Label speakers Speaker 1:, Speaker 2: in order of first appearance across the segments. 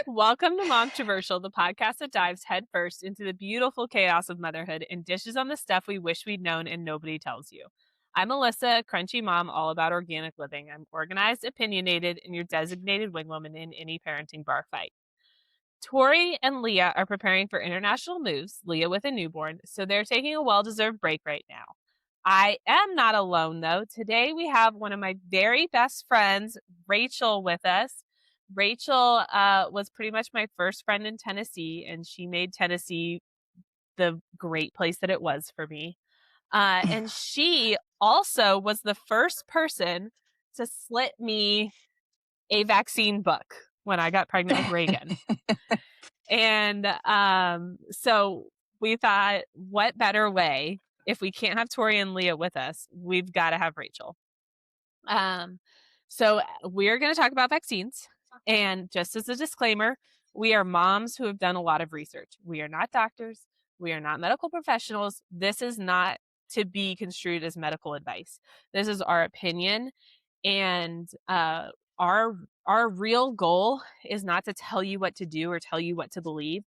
Speaker 1: Welcome to Momtroversial, the podcast that dives headfirst into the beautiful chaos of motherhood and dishes on the stuff we wish we'd known and nobody tells you. I'm Alyssa, a crunchy mom all about organic living. I'm organized, opinionated, and your designated wingwoman in any parenting bar fight. Tori and Leah are preparing for international moves, Leah with a newborn, so they're taking a well-deserved break right now. I am not alone, though. Today we have one of my very best friends, Rachel, with us. Rachel was pretty much my first friend in Tennessee, and she made Tennessee the great place that it was for me. And she also was the first person to slip me a vaccine book when I got pregnant with Reagan. And so we thought, what better way, if we can't have Tori and Leah with us, we've got to have Rachel. So we're going to talk about vaccines. And just as a disclaimer, we are moms who have done a lot of research. We are not doctors. We are not medical professionals. This is not to be construed as medical advice. This is our opinion. And our real goal is not to tell you what to do or tell you what to believe,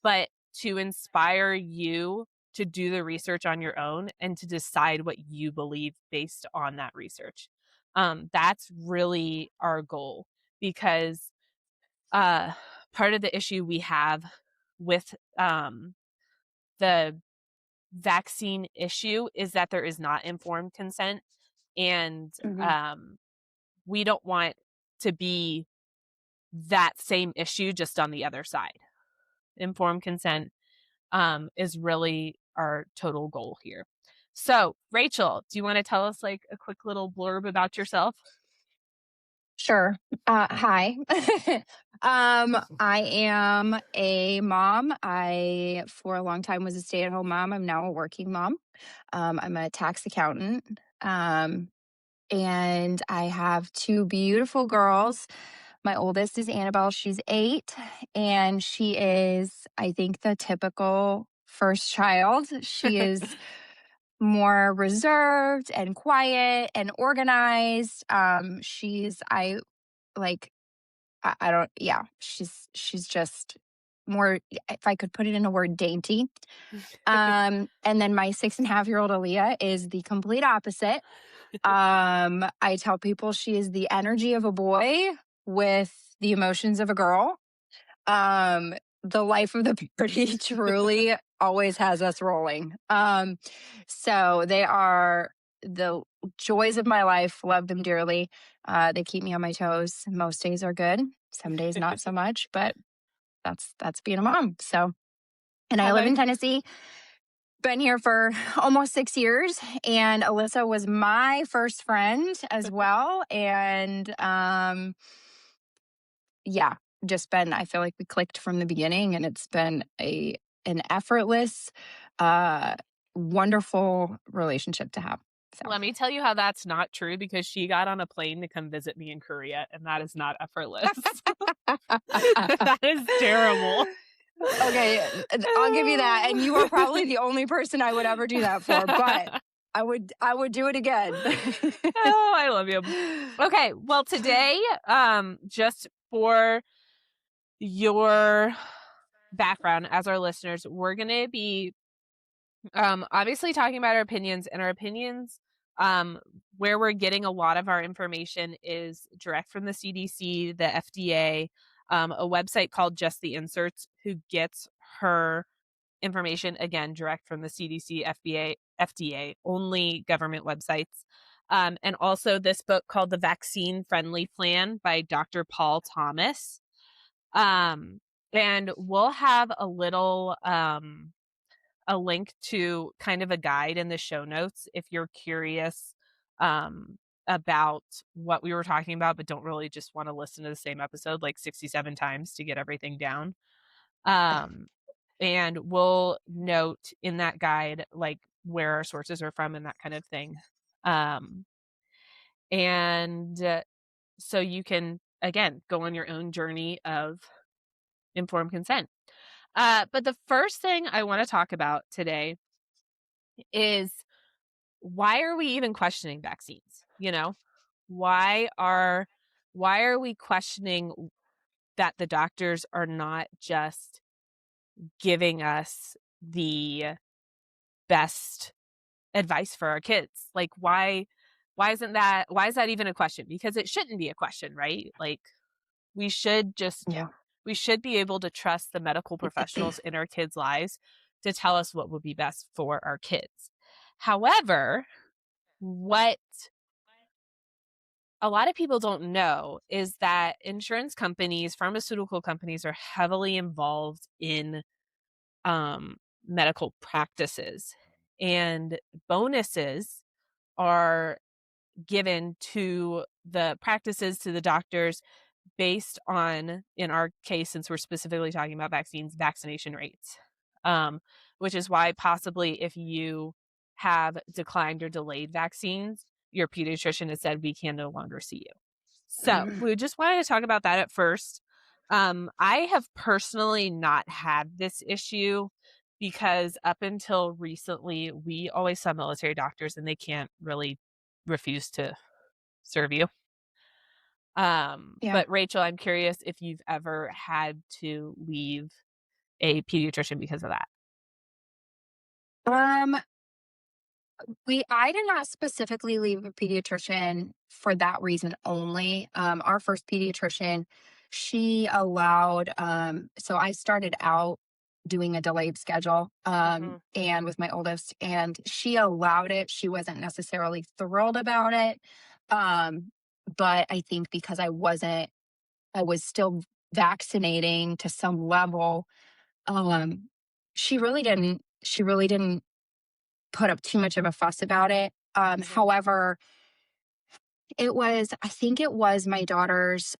Speaker 1: but to inspire you to do the research on your own and to decide what you believe based on that research. That's really our goal, because part of the issue we have with the vaccine issue is that there is not informed consent, and we don't want to be that same issue just on the other side. Informed consent is really our total goal here. So, Rachel, do you want to tell us like a quick little blurb about yourself?
Speaker 2: Sure. Hi. I am a mom. I, for a long time, was a stay-at-home mom. I'm now a working mom. I'm a tax accountant. And I have two beautiful girls. My oldest is Annabelle. She's 8. And she is, I think, the typical first child. She is more reserved and quiet and organized. I don't, yeah, she's just more, if I could put it in a word, dainty. And then my 6.5-year-old Aaliyah is the complete opposite. I tell people she is the energy of a boy with the emotions of a girl. The life of the party truly always has us rolling. So they are the joys of my life. Love them dearly. They keep me on my toes. Most days are good. Some days not so much, but that's being a mom. So, and I live in Tennessee. Been here for almost 6 years, and Alyssa was my first friend as well. And yeah, just been, I feel like we clicked from the beginning, and it's been an effortless, wonderful relationship to have. So.
Speaker 1: Let me tell you how that's not true, because she got on a plane to come visit me in Korea, and that is not effortless. That is terrible.
Speaker 2: Okay, I'll give you that. And you are probably the only person I would ever do that for, but I would do it again.
Speaker 1: Oh, I love you. Okay, well, today, just for your background as our listeners, we're going to be obviously talking about our opinions, and our opinions, where we're getting a lot of our information is direct from the CDC, the FDA, a website called Just the Inserts, who gets her information, again, direct from the CDC, FDA, only government websites. And also this book called The VaccineFriendlyPlan by Dr. Paul Thomas. And we'll have a little, a link to kind of a guide in the show notes if you're curious about what we were talking about, but don't really just want to listen to the same episode like 67 times to get everything down. And we'll note in that guide like where our sources are from and that kind of thing. So you can, again, go on your own journey of informed consent. But the first thing I want to talk about today is, why are we even questioning vaccines? You know, why are we questioning that the doctors are not just giving us the best advice for our kids. Like, why is that even a question? Because it shouldn't be a question, right? Like, we should
Speaker 2: Yeah.
Speaker 1: be able to trust the medical professionals in our kids' lives to tell us what would be best for our kids. However, what a lot of people don't know is that insurance companies, pharmaceutical companies are heavily involved in medical practices, and bonuses are given to the practices, to the doctors, based on, in our case, since we're specifically talking about vaccines, vaccination rates. Which is why possibly if you have declined or delayed vaccines, your pediatrician has said, we can no longer see you. So we just wanted to talk about that at first. I have personally not had this issue because up until recently, we always saw military doctors and they can't really refuse to serve you.
Speaker 2: Yeah.
Speaker 1: But Rachel, I'm curious if you've ever had to leave a pediatrician because of that.
Speaker 2: Um, I did not specifically leave a pediatrician for that reason only. Our first pediatrician, she allowed, so I started out doing a delayed schedule,
Speaker 1: Mhm.
Speaker 2: and with my oldest, and she allowed it. She wasn't necessarily thrilled about it. Um, but I think because I was still vaccinating to some level, um, she really didn't put up too much of a fuss about it.
Speaker 1: Mhm.
Speaker 2: However, I think it was my daughter's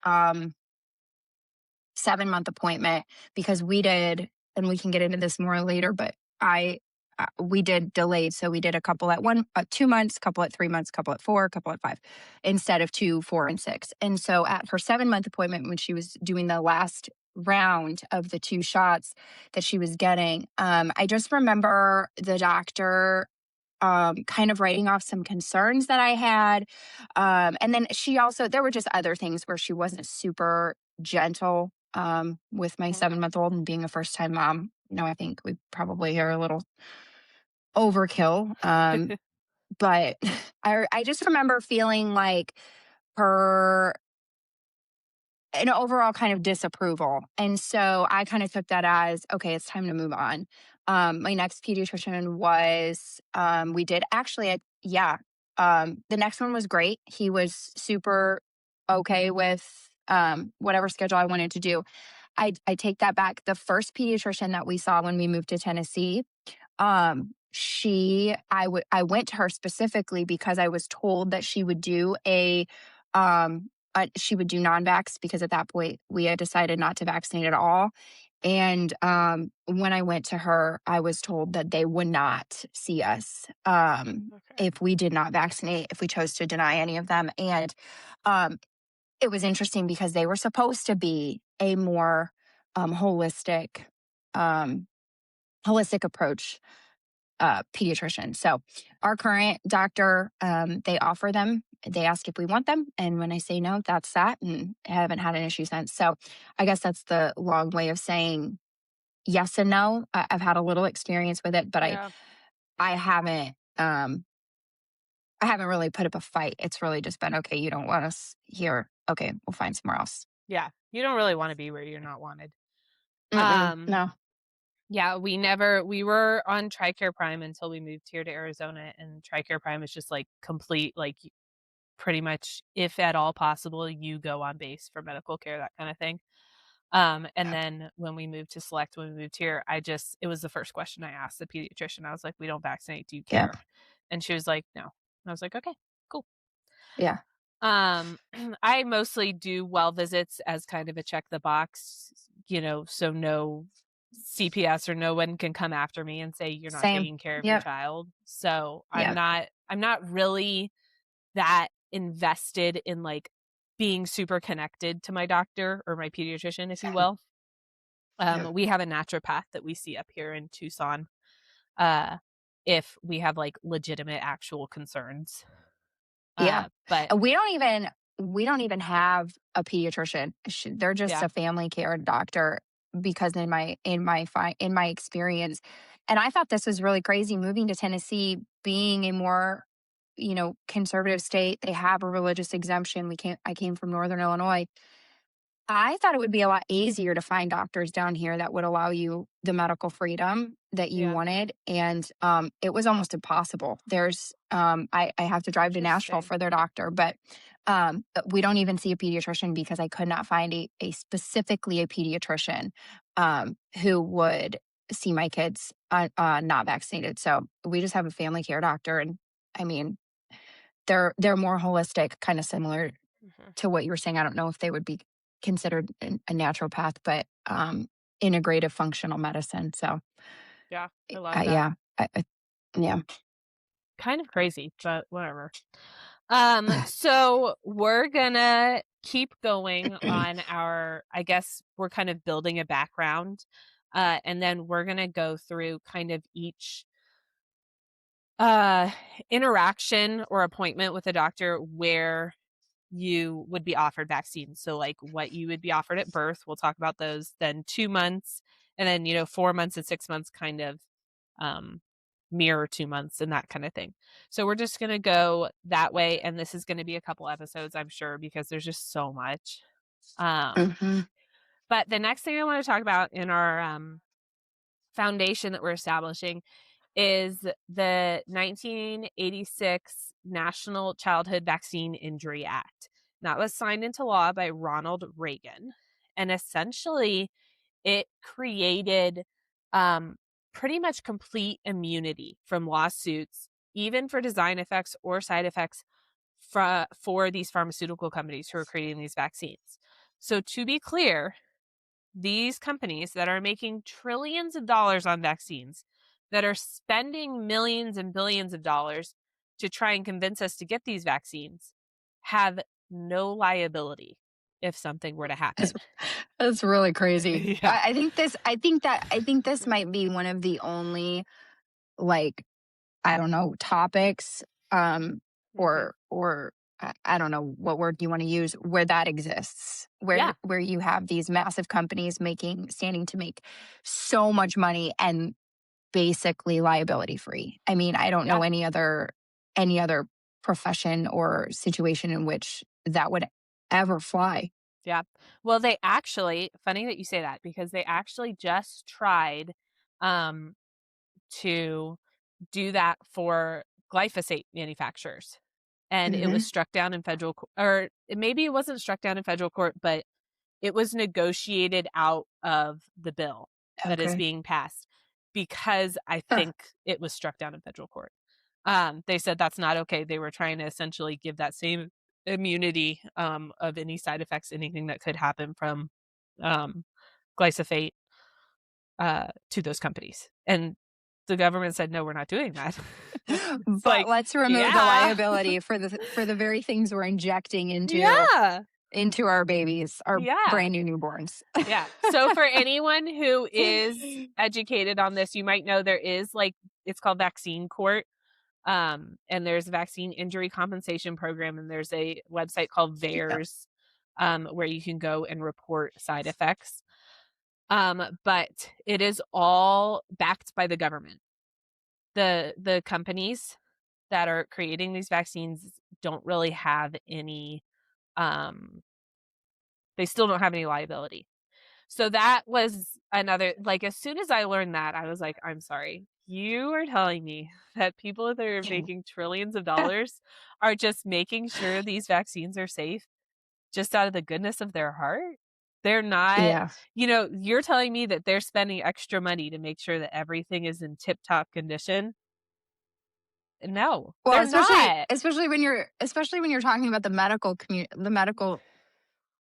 Speaker 2: 7-month appointment because we did, and we can get into this more later, but we did delayed. So we did a couple at 2 months, couple at 3 months, couple at 4, couple at 5, instead of 2, 4, and 6. And so at her 7-month appointment, when she was doing the last round of the 2 shots that she was getting, I just remember the doctor kind of writing off some concerns that I had. And then there were just other things where she wasn't super gentle with my
Speaker 1: Mhm.
Speaker 2: 7-month old, and being a first time mom. I think we probably are a little overkill. But I just remember feeling like her an overall kind of disapproval. And so I kind of took that as, okay, it's time to move on. My next pediatrician was, we did actually, yeah. The next one was great. He was super okay with whatever schedule I wanted to do. I take that back. The first pediatrician that we saw when we moved to Tennessee, I went to her specifically because I was told that she would do non-vax, because at that point we had decided not to vaccinate at all. And when I went to her, I was told that they would not see us
Speaker 1: Okay.
Speaker 2: if we did not vaccinate, if we chose to deny any of them. And um, it was interesting because they were supposed to be a more holistic um, holistic approach pediatrician. So our current doctor, they offer them. They ask if we want them, and when I say no, that's that. And I haven't had an issue since. So I guess that's the long way of saying yes and no. I've had a little experience with it, but
Speaker 1: Yeah.
Speaker 2: I haven't. I haven't really put up a fight. It's really just been, okay, you don't want us here. Okay, we'll find somewhere else.
Speaker 1: Yeah. You don't really want to be where you're not wanted.
Speaker 2: Mm-mm,
Speaker 1: Um,
Speaker 2: no.
Speaker 1: yeah, we were on TRICARE Prime until we moved here to Arizona, and TRICARE Prime is just like complete, like pretty much, if at all possible, you go on base for medical care, that kind of thing. And
Speaker 2: Yep.
Speaker 1: then when we moved to Select, when we moved here, it was the first question I asked the pediatrician. I was like, we don't vaccinate. Do you
Speaker 2: Yep.
Speaker 1: care? And she was like, no. And I was like, okay, cool.
Speaker 2: Yeah.
Speaker 1: Um, I mostly do well visits as kind of a check the box, so no CPS or no one can come after me and say you're not
Speaker 2: Same.
Speaker 1: taking care of your
Speaker 2: Yep.
Speaker 1: child. So
Speaker 2: Yep.
Speaker 1: I'm not really that invested in like being super connected to my doctor or my pediatrician, if you
Speaker 2: Same.
Speaker 1: will.
Speaker 2: Yep.
Speaker 1: We have a naturopath that we see up here in Tucson. Uh, if we have like legitimate actual concerns.
Speaker 2: Yeah.
Speaker 1: But
Speaker 2: We don't even we don't even have a pediatrician. They're just
Speaker 1: Yeah.
Speaker 2: a family care doctor because in my experience, and I thought this was really crazy moving to Tennessee, being a more conservative state. They have a religious exemption. I came from Northern Illinois. I thought it would be a lot easier to find doctors down here that would allow you the medical freedom that you
Speaker 1: Yeah.
Speaker 2: wanted. And it was almost impossible. I have to drive to Nashville
Speaker 1: Interesting.
Speaker 2: for their doctor, but we don't even see a pediatrician because I could not find a specifically a pediatrician who would see my kids not vaccinated. So we just have a family care doctor. And I mean, they're more holistic, kind of similar
Speaker 1: Mhm.
Speaker 2: to what you were saying. I don't know if they would be considered a naturopath, but integrative functional medicine. So,
Speaker 1: Yeah, I love that.
Speaker 2: yeah, yeah.
Speaker 1: Kind of crazy, but whatever. So we're gonna keep going on our, I guess we're kind of building a background, and then we're gonna go through kind of each interaction or appointment with a doctor where you would be offered vaccines. So like what you would be offered at birth, we'll talk about those, then 2 months, and then 4 months and 6 months kind of um mirror 2 months and that kind of thing. So we're just going to go that way, and this is going to be a couple episodes, I'm sure, because there's just so much.
Speaker 2: Hmm.
Speaker 1: But the next thing I want to talk about in our foundation that we're establishing is the 1986 National Childhood Vaccine Injury Act. That was signed into law by Ronald Reagan. And essentially, it created pretty much complete immunity from lawsuits, even for design effects or side effects for these pharmaceutical companies who are creating these vaccines. So to be clear, these companies that are making trillions of dollars on vaccines, that are spending millions and billions of dollars to try and convince us to get these vaccines, have no liability if something were to
Speaker 2: That's,
Speaker 1: happen.
Speaker 2: that's really crazy.
Speaker 1: Yeah.
Speaker 2: I think this might be one of the only, like, I don't know, topics,
Speaker 1: Mhm.
Speaker 2: or I don't know what word you want to use, where that exists,
Speaker 1: Yeah.
Speaker 2: where you have these massive companies standing to make so much money and basically liability free. I mean, I don't
Speaker 1: Yeah.
Speaker 2: know any other profession or situation in which that would ever fly.
Speaker 1: Yeah. Well, they actually, funny that you say that, because they actually just tried um, to do that for glyphosate manufacturers. And it was
Speaker 2: Hmm.
Speaker 1: struck down in federal court, or maybe it wasn't struck down in federal court, but it was negotiated out of the bill that is
Speaker 2: Okay.
Speaker 1: being passed because I
Speaker 2: Huh.
Speaker 1: think it was struck down in federal court. They said that's not okay. They were trying to essentially give that same immunity of any side effects, anything that could happen from um, glyphosate to those companies. And the government said, no, we're not doing that. It's
Speaker 2: But
Speaker 1: like,
Speaker 2: let's remove the
Speaker 1: yeah,
Speaker 2: liability for the very things we're injecting
Speaker 1: yeah,
Speaker 2: into our babies, our
Speaker 1: yeah.
Speaker 2: brand new newborns.
Speaker 1: Yeah. So for anyone who is educated on this, you might know there is like, it's called vaccine court. And there's a vaccine injury compensation program, and there's a website called
Speaker 2: Yeah.
Speaker 1: VAERS, where you can go and report side effects. But it is all backed by the government. The companies that are creating these vaccines don't really have any um they still don't have any liability. So that was another, like, as soon as I learned that, I was like, I'm sorry. You are telling me that people that are making trillions of dollars are just making sure these vaccines are safe just out of the goodness of their heart? They're not,
Speaker 2: Yeah.
Speaker 1: you're telling me that they're spending extra money to make sure that everything is in tip-top condition? No,
Speaker 2: Well,
Speaker 1: they're not.
Speaker 2: especially when you're talking about the medical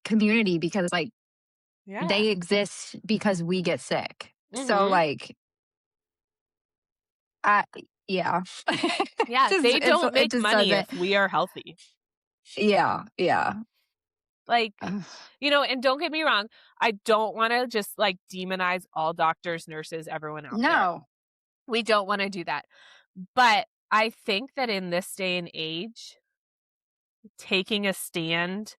Speaker 2: community, because like
Speaker 1: Yeah.
Speaker 2: they exist because we get sick. So
Speaker 1: Mhm.
Speaker 2: like I yeah.
Speaker 1: Yeah, they don't
Speaker 2: It
Speaker 1: make
Speaker 2: just
Speaker 1: money
Speaker 2: doesn't.
Speaker 1: if we are healthy.
Speaker 2: Yeah, yeah.
Speaker 1: Like,
Speaker 2: Ugh.
Speaker 1: and don't get me wrong, I don't want to just like demonize all doctors, nurses, everyone out there.
Speaker 2: No.
Speaker 1: We don't want to do that. But I think that in this day and age, taking a stand,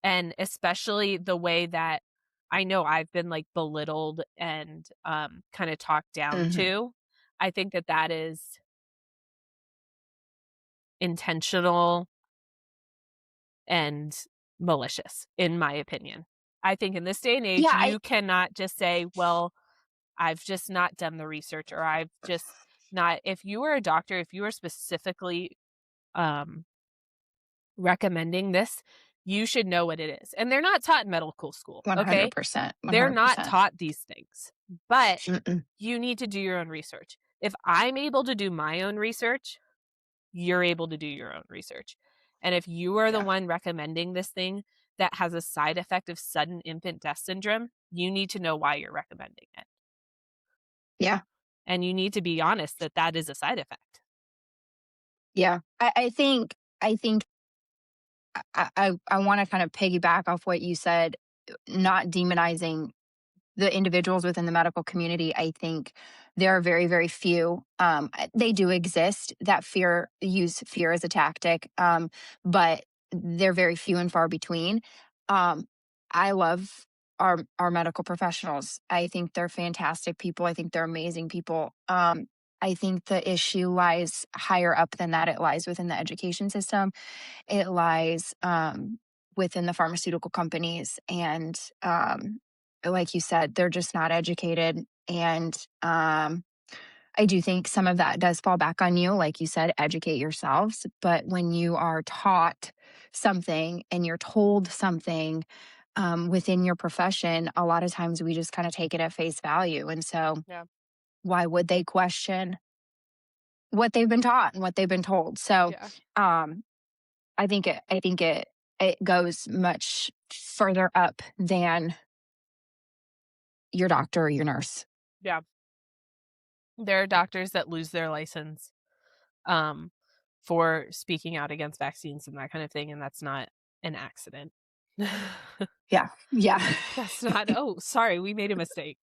Speaker 1: and especially the way that I know I've been like belittled and kind of talked down to. I think that that is intentional and malicious, in my opinion. I think in this day and age, you cannot just say, well, I've just not done the research, or I've just not. If you are a doctor, if you are specifically recommending this, you should know what it is. And they're not taught in medical school.
Speaker 2: 100%.
Speaker 1: Okay.
Speaker 2: 100%.
Speaker 1: They're not taught these things, but you need to do your own research. If I'm able to do my own research, you're able to do your own research. And if you are the one recommending this thing that has a side effect of sudden infant death syndrome, you need to know why you're recommending it.
Speaker 2: Yeah.
Speaker 1: And you need to be honest that that is a side effect.
Speaker 2: Yeah. I think I want to kind of piggyback off what you said, not demonizing the individuals within the medical community. I think there are very, very few. They do exist that use fear as a tactic, but they're very few and far between. I love our medical professionals. I think they're fantastic people. I think they're amazing people. I think the issue lies higher up than that. It lies within the education system. It lies within the pharmaceutical companies. And like you said, they're just not educated. And I do think some of that does fall back on you. Like you said, educate yourselves. But when you are taught something and you're told something within your profession, a lot of times we just kind of take it at face value. And so why would they question what they've been taught and what they've been told? So I think it goes much further up than your doctor or your nurse.
Speaker 1: Yeah. There are doctors that lose their license for speaking out against vaccines and that kind of thing, and that's not an accident.
Speaker 2: Yeah.
Speaker 1: That's not, oh, sorry, we made a mistake.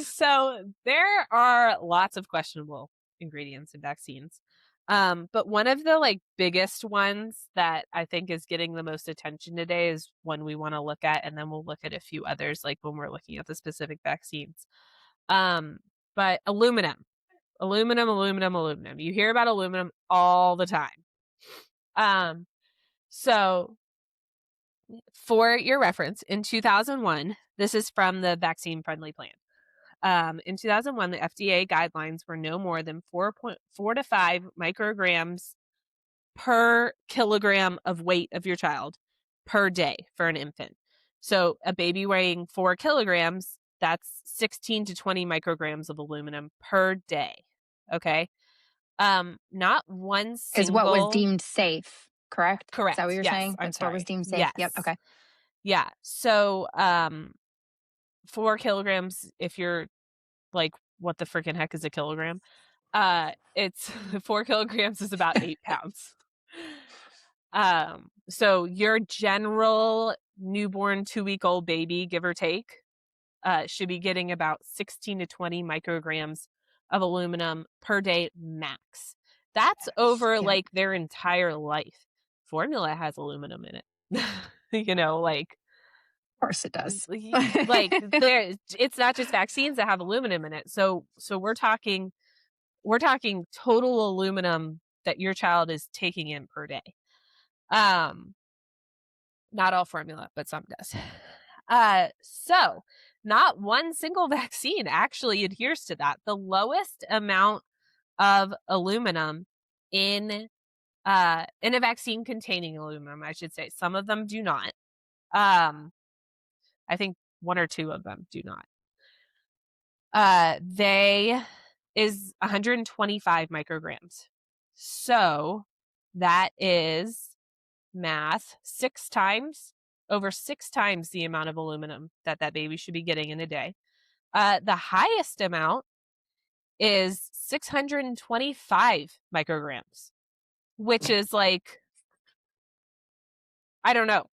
Speaker 1: So there are lots of questionable ingredients in vaccines. But one of the like biggest ones that I think is getting the most attention today is one we want to look at, and then we'll look at a few others like when we're looking at the specific vaccines. But aluminum. You hear about aluminum all the time. So for your reference, in 2001, this is from the Vaccine-Friendly Plan. In 2001, the FDA guidelines were no more than 4.4 to 5 micrograms per kilogram of weight of your child per day for an infant. So a baby weighing 4 kilograms, that's 16 to 20 micrograms of aluminum per day. Okay. Not one single
Speaker 2: is what was deemed safe, correct?
Speaker 1: Correct.
Speaker 2: Is that what you're saying? That's what was deemed safe.
Speaker 1: Yes.
Speaker 2: Yep. Okay.
Speaker 1: Yeah. So 4 kilograms, if you're like, what the freaking heck is a kilogram? It's 4 kilograms is about 8 pounds. So your general newborn 2-week-old baby, give or take, should be getting about 16 to 20 micrograms of aluminum per day max. That's over like their entire life. Formula has aluminum in it. Like,
Speaker 2: of course it does.
Speaker 1: Like it's not just vaccines that have aluminum in it. So we're talking total aluminum that your child is taking in per day. Not all formula, but some does. So not one single vaccine actually adheres to that. The lowest amount of aluminum in a vaccine containing aluminum, I should say. Some of them do not. I think 1 or 2 of them do not. They is 125 micrograms. So that is math 6 times, over 6 times the amount of aluminum that baby should be getting in a day. The highest amount is 625 micrograms, which is like, I don't know.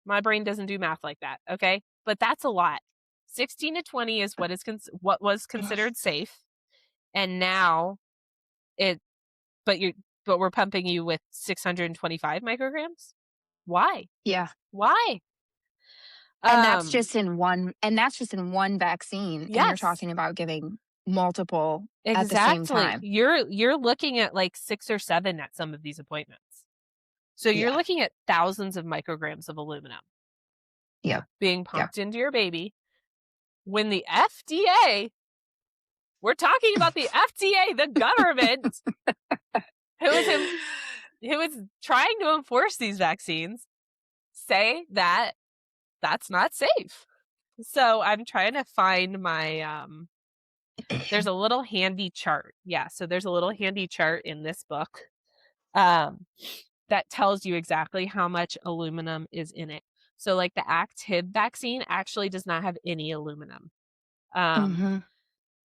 Speaker 1: My brain doesn't do math like that. Okay. But that's a lot. 16 to 20 is what was considered safe. And now but but we're pumping you with 625 micrograms. Why?
Speaker 2: Yeah.
Speaker 1: Why?
Speaker 2: And that's just in one vaccine. And you're
Speaker 1: Yes.
Speaker 2: talking about giving multiple
Speaker 1: Exactly.
Speaker 2: at the same time.
Speaker 1: You're looking at like 6 or 7 at some of these appointments. So you're looking at thousands of micrograms of aluminum being pumped into your baby when the FDA, we're talking about the FDA, the government, who is trying to enforce these vaccines, say that that's not safe. So I'm trying to find my, there's a little handy chart. Yeah, so there's a little handy chart in this book that tells you exactly how much aluminum is in it. So like the ACT-HIB vaccine actually does not have any aluminum.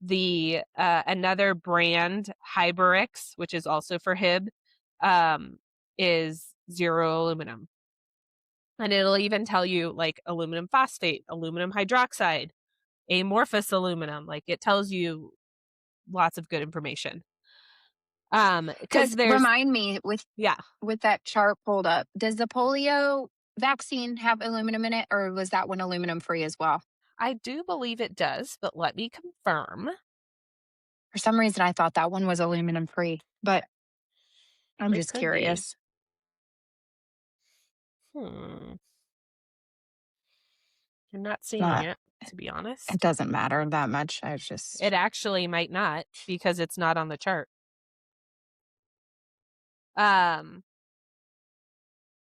Speaker 1: The another brand, Hyberix, which is also for HIB, is 0 aluminum. And it'll even tell you like aluminum phosphate, aluminum hydroxide, amorphous aluminum. Like it tells you lots of good information. Because
Speaker 2: remind me with that chart pulled up, does the polio vaccine have aluminum in it, or was that one aluminum free as well?
Speaker 1: I do believe it does, but let me confirm.
Speaker 2: For some reason, I thought that one was aluminum free, but I'm just curious.
Speaker 1: I'm not seeing it, to be honest.
Speaker 2: It doesn't matter that much.
Speaker 1: It actually might not because it's not on the chart.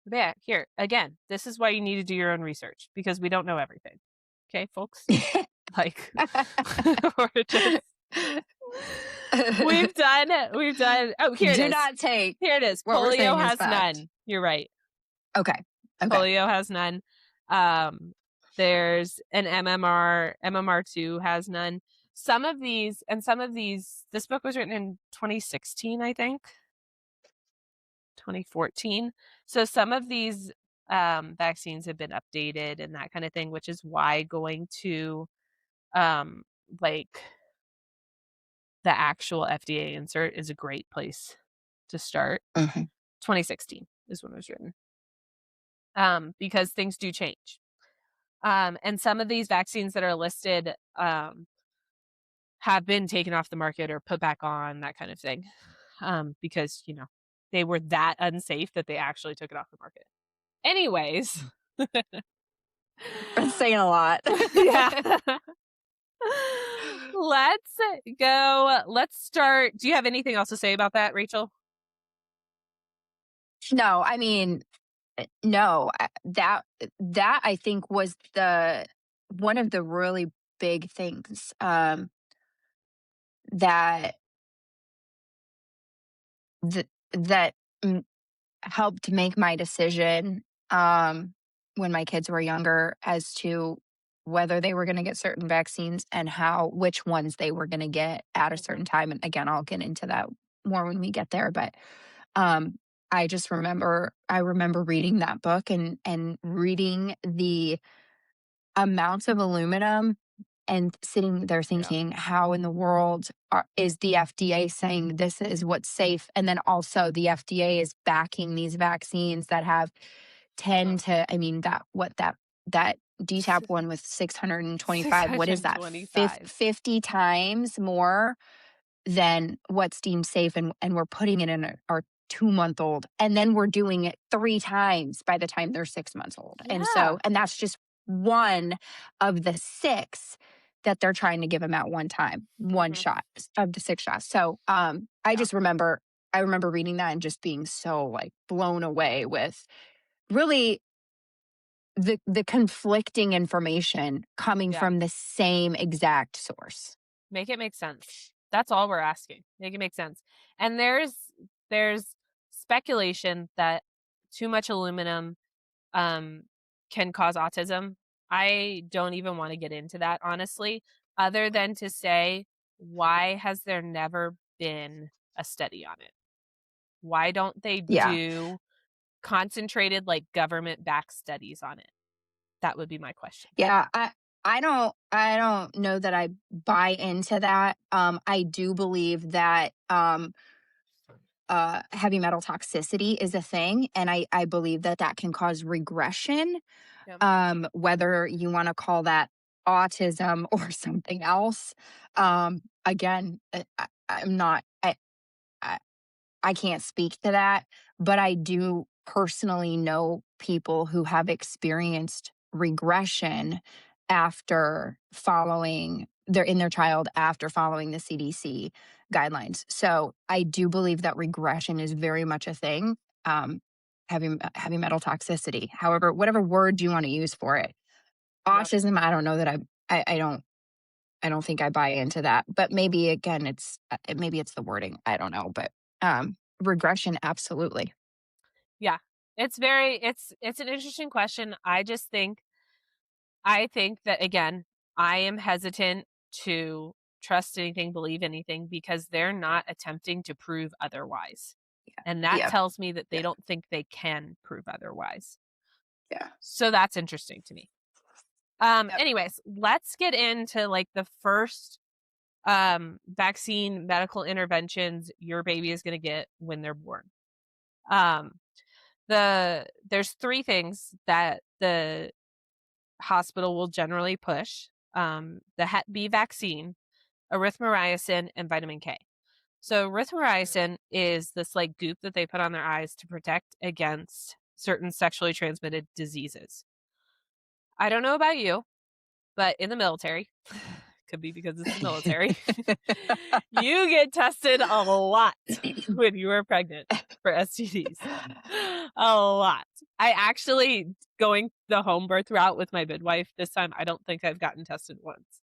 Speaker 1: Yeah, here, again, this is why you need to do your own research because we don't know everything. Okay, folks? Like, we've done, oh, here it is.
Speaker 2: Do not take.
Speaker 1: Here it is. Polio has none. You're right.
Speaker 2: Okay.
Speaker 1: Polio has none. There's an MMR2 has none. Some of these, this book was written in 2016, I think. 2014. So some of these vaccines have been updated and that kind of thing, which is why going to like the actual FDA insert is a great place to start. 2016 is when it was written. Because things do change. And some of these vaccines that are listed have been taken off the market or put back on, that kind of thing. Because, they were that unsafe that they actually took it off the market. Anyways.
Speaker 2: That's saying a lot.
Speaker 1: Yeah. Let's go. Let's start. Do you have anything else to say about that, Rachel?
Speaker 2: No, I mean, no. That I think was one of the really big things that helped make my decision when my kids were younger as to whether they were going to get certain vaccines and which ones they were going to get at a certain time. And again, I'll get into that more when we get there. But I just remember reading that book and reading the amounts of aluminum and sitting there thinking, how in the world is the FDA saying this is what's safe? And then also the FDA is backing these vaccines that have 10 to, I mean, that DTaP one with 625, what is that? 50 times more than what's deemed safe. And we're putting it in our 2-month-old. And then we're doing it 3 times by the time they're 6 months old.
Speaker 1: Yeah.
Speaker 2: And that's just one of the 6 that they're trying to give them at one time, one shot of the 6 shots. So I just remember reading that and just being so like blown away with really the conflicting information coming from the same exact source.
Speaker 1: Make it make sense. That's all we're asking. Make it make sense. And there's speculation that too much aluminum can cause autism. I don't even want to get into that, honestly, other than to say, why has there never been a study on it? Why don't they do concentrated, like government-backed studies on it? That would be my question.
Speaker 2: Yeah, I don't know that I buy into that. I do believe that heavy metal toxicity is a thing. And I believe that that can cause regression,
Speaker 1: Yep.
Speaker 2: whether you want to call that autism or something else. Again, I'm not, I, I can't speak to that, but I do personally know people who have experienced regression after following their child after following the CDC guidelines. So I do believe that regression is very much a thing. Heavy metal toxicity, however, whatever word you want to use for it.
Speaker 1: Yep.
Speaker 2: Autism, I don't know that I don't think I buy into that, but maybe again, maybe it's the wording. I don't know, but regression, absolutely.
Speaker 1: Yeah. It's an interesting question. I think that, again, I am hesitant to trust anything, believe anything, because they're not attempting to prove otherwise. And that
Speaker 2: Yeah,
Speaker 1: tells me that they
Speaker 2: yeah,
Speaker 1: don't think they can prove otherwise.
Speaker 2: yeah.
Speaker 1: So that's interesting to me.
Speaker 2: Yep.
Speaker 1: Anyways, let's get into like the first vaccine medical interventions your baby is going to get when they're born. There's three things that the hospital will generally push: the Hep B vaccine, erythromycin, and vitamin K. So erythromycin is this like goop that they put on their eyes to protect against certain sexually transmitted diseases. I don't know about you, but in the military, could be because it's the military, you get tested a lot when you are pregnant for STDs. A lot. I actually, going the home birth route with my midwife this time, I don't think I've gotten tested once.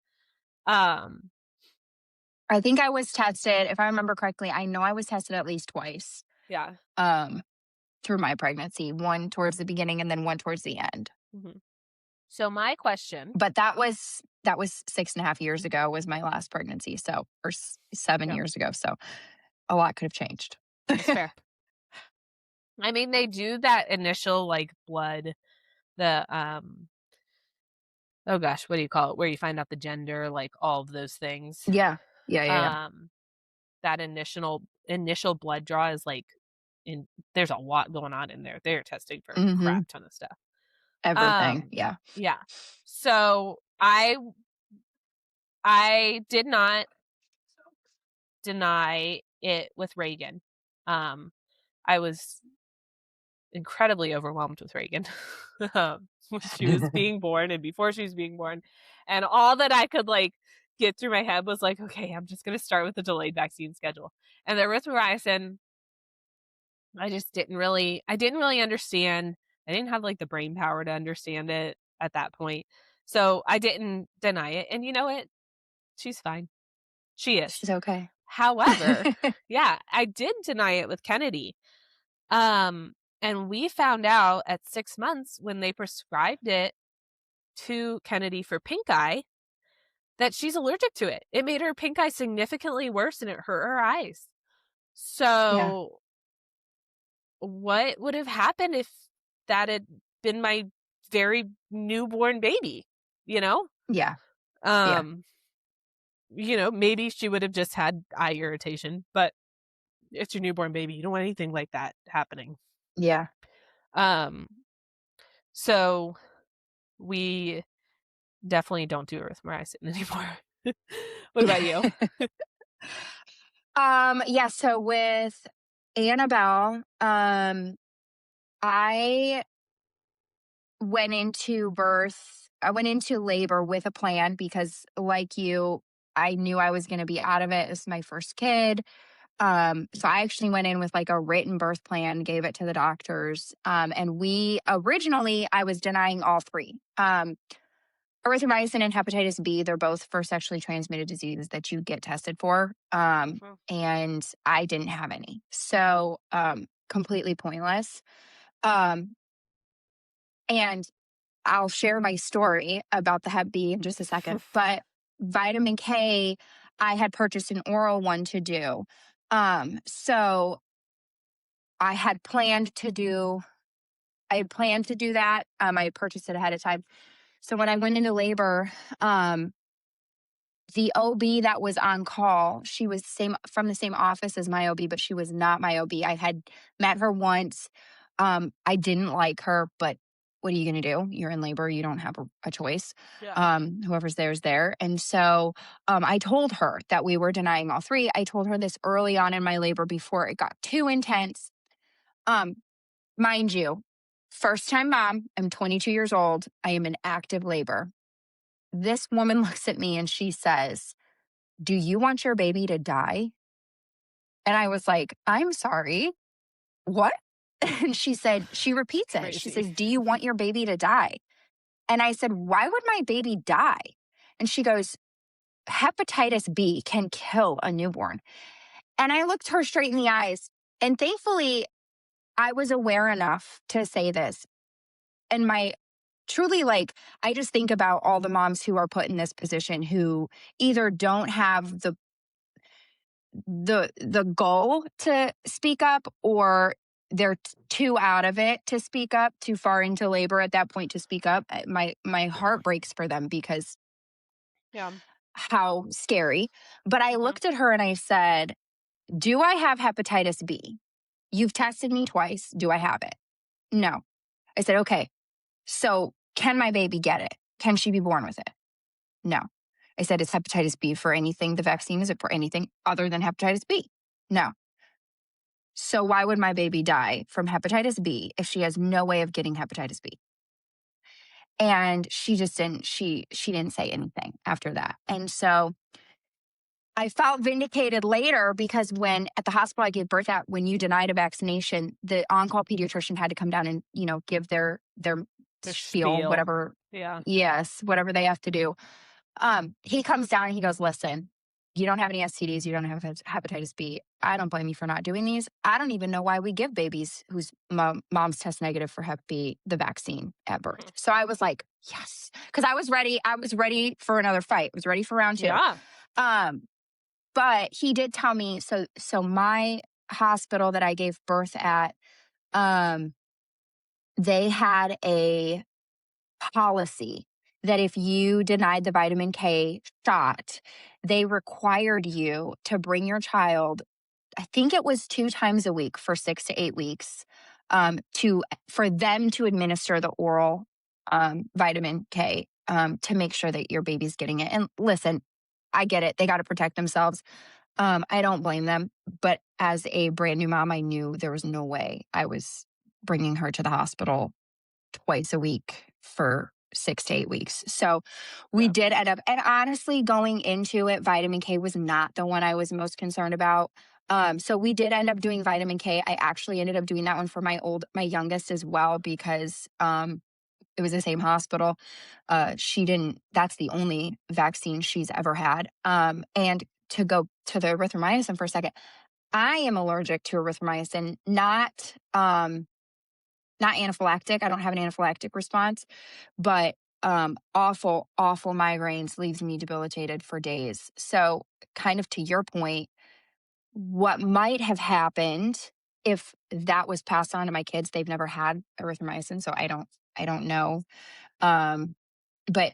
Speaker 1: Um,
Speaker 2: I think I was tested, if I remember correctly, I know I was tested at least twice
Speaker 1: yeah.
Speaker 2: um, through my pregnancy, one towards the beginning and then one towards the end.
Speaker 1: Mm-hmm. So my question.
Speaker 2: But that was 6.5 years ago was my last pregnancy. So, or 7 years ago. So a lot could have changed.
Speaker 1: That's fair. I mean, they do that initial like blood, the oh gosh, what do you call it? Where you find out the gender, like all of those things.
Speaker 2: Yeah. Yeah.
Speaker 1: That initial blood draw is like there's a lot going on in there. They're testing for a
Speaker 2: Mm-hmm.
Speaker 1: crap ton of stuff.
Speaker 2: Everything. Yeah.
Speaker 1: Yeah. So I did not deny it with Reagan. I was incredibly overwhelmed with Reagan when she was being born and before she was being born. And all that I could like get through my head was like, okay, I'm just going to start with the delayed vaccine schedule. And the erythromycin, I didn't really understand. I didn't have like the brain power to understand it at that point. So I didn't deny it. And you know what? She's fine. She is.
Speaker 2: She's okay.
Speaker 1: However, yeah, I did deny it with Kennedy. And we found out at 6 months when they prescribed it to Kennedy for pink eye that she's allergic to it. It made her pink eye significantly worse and it hurt her eyes.
Speaker 2: Yeah.
Speaker 1: So what would have happened if that had been my very newborn baby, you know?
Speaker 2: Yeah. Yeah.
Speaker 1: Um, maybe she would have just had eye irritation, but it's your newborn baby. You don't want anything like that happening.
Speaker 2: Yeah.
Speaker 1: So we definitely don't do erythromycin anymore. What about you?
Speaker 2: Yeah, so with Annabelle, I I went into labor with a plan because like you, I knew I was going to be out of it. This is my first kid. So I actually went in with like a written birth plan, gave it to the doctors. And I was denying all three. Erythromycin and hepatitis B, they're both for sexually transmitted diseases that you get tested for. And I didn't have any. So completely pointless. Um, and I'll share my story about the Hep B in just a second. But vitamin K, I had purchased an oral one to do. So I had planned to do that. I had purchased it ahead of time. So when I went into labor, the OB that was on call, she was from the same office as my OB, but she was not my OB. I had met her once. I didn't like her, but what are you going to do? You're in labor. You don't have a choice.
Speaker 1: Yeah.
Speaker 2: Whoever's there is there. And so I told her that we were denying all three. I told her this early on in my labor before it got too intense. Mind you, first time mom, I'm 22 years old. I am in active labor. This woman looks at me and she says, "Do you want your baby to die?" And I was like, "I'm sorry, what?" And she repeats it. She says, "Do you want your baby to die?" And I said, "Why would my baby die?" And she goes, "Hepatitis B can kill a newborn." And I looked her straight in the eyes. And thankfully, I was aware enough to say this. And truly, like, I just think about all the moms who are put in this position who either don't have the goal to speak up, or they're too out of it to speak up, too far into labor at that point to speak up. My heart breaks for them because how scary. But I looked at her and I said, "Do I have hepatitis B? You've tested me twice. Do I have it?" "No." I said, "Okay, so can my baby get it? Can she be born with it?" "No." I said, "Is hepatitis B for anything? The vaccine, is it for anything other than hepatitis B?" "No." "So why would my baby die from hepatitis B if she has no way of getting hepatitis B?" And she just didn't, she didn't say anything after that. And so I felt vindicated later because when at the hospital I gave birth at, when you denied a vaccination, the on-call pediatrician had to come down and, give their spiel, whatever.
Speaker 1: Yeah.
Speaker 2: Yes, whatever they have to do. He comes down and he goes, "Listen, you don't have any STDs. You don't have hepatitis B. I don't blame you for not doing these. I don't even know why we give babies whose moms test negative for Hep B the vaccine at birth." So I was like, yes, because I was ready. I was ready for another fight. I was ready for round two.
Speaker 1: Yeah.
Speaker 2: But he did tell me, so my hospital that I gave birth at, they had a policy that if you denied the vitamin K shot, they required you to bring your child, I think it was 2 times a week for 6 to 8 weeks, for them to administer the oral vitamin K to make sure that your baby's getting it. And listen, I get it. They got to protect themselves. I don't blame them. But as a brand new mom, I knew there was no way I was bringing her to the hospital twice a week for 6 to 8 weeks. So we did end up, and honestly, going into it, vitamin K was not the one I was most concerned about. So we did end up doing vitamin K. I actually ended up doing that one for my youngest as well, because it was the same hospital. That's the only vaccine she's ever had. And to go to the erythromycin for a second, I am allergic to erythromycin, not anaphylactic. I don't have an anaphylactic response, but awful migraines, leaves me debilitated for days. So kind of to your point, what might have happened if that was passed on to my kids, they've never had erythromycin, so I don't know. But